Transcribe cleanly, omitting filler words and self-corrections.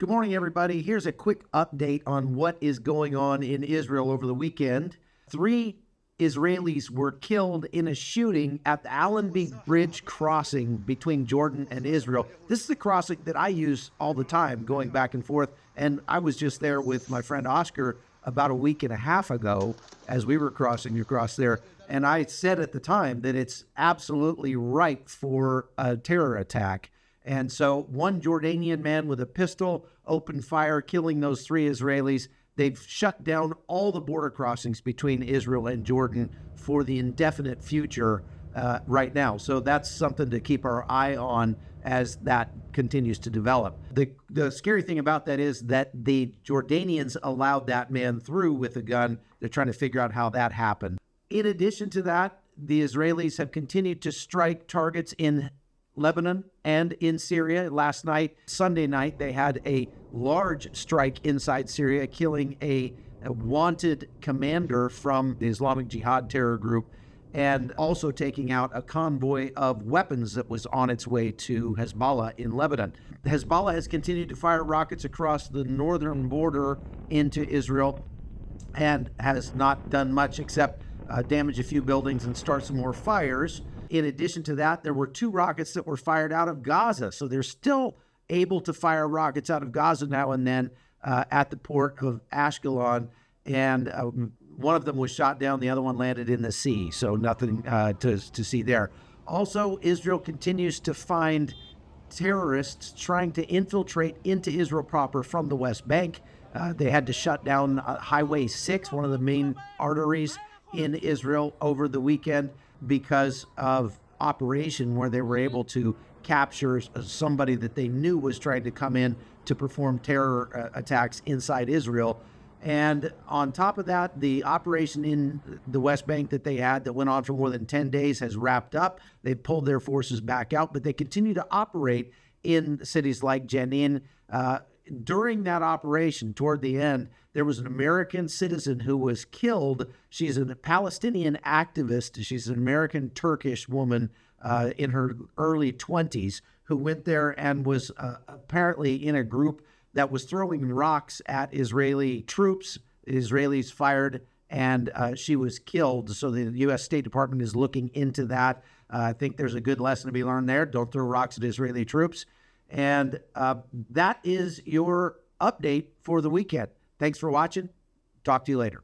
Good morning, everybody. Here's a quick update on what is going on in Israel over the weekend. 3 Israelis were killed in a shooting at the Allenby Bridge crossing between Jordan and Israel. This is a crossing that I use all the time, going back and forth. And I was just there with my friend Oscar about a week and a half ago as we were crossing across there. And I said at the time that it's absolutely ripe for a terror attack. And so one Jordanian man with a pistol opened fire, killing those 3 Israelis. They've shut down all the border crossings between Israel and Jordan for the indefinite future right now. So that's something to keep our eye on as that continues to develop. The scary thing about that is that the Jordanians allowed that man through with a gun. They're trying to figure out how that happened. In addition to that, the Israelis have continued to strike targets in Lebanon and in Syria. Last night, Sunday night, they had a large strike inside Syria, killing a wanted commander from the Islamic Jihad terror group, and also taking out a convoy of weapons that was on its way to Hezbollah in Lebanon. Hezbollah has continued to fire rockets across the northern border into Israel and has not done much except damage a few buildings and start some more fires. In addition to that, there were 2 rockets that were fired out of Gaza. So they're still able to fire rockets out of Gaza now and then at the port of Ashkelon. And one of them was shot down. The other one landed in the sea. So nothing to see there. Also, Israel continues to find terrorists trying to infiltrate into Israel proper from the West Bank. They had to shut down Highway 6, one of the main arteries in Israel, over the weekend because of operation where they were able to capture somebody that they knew was trying to come in to perform terror attacks inside Israel. And on top of that, the operation in the West Bank that they had that went on for more than 10 days has wrapped up. They pulled their forces back out, but they continue to operate in cities like Jenin. During that operation, toward the end, there was an American citizen who was killed. She's a Palestinian activist. She's an American-Turkish woman in her early 20s who went there and was apparently in a group that was throwing rocks at Israeli troops. The Israelis fired, and she was killed. So the U.S. State Department is looking into that. I think there's a good lesson to be learned there. Don't throw rocks at Israeli troops. And that is your update for the weekend. Thanks for watching. Talk to you later.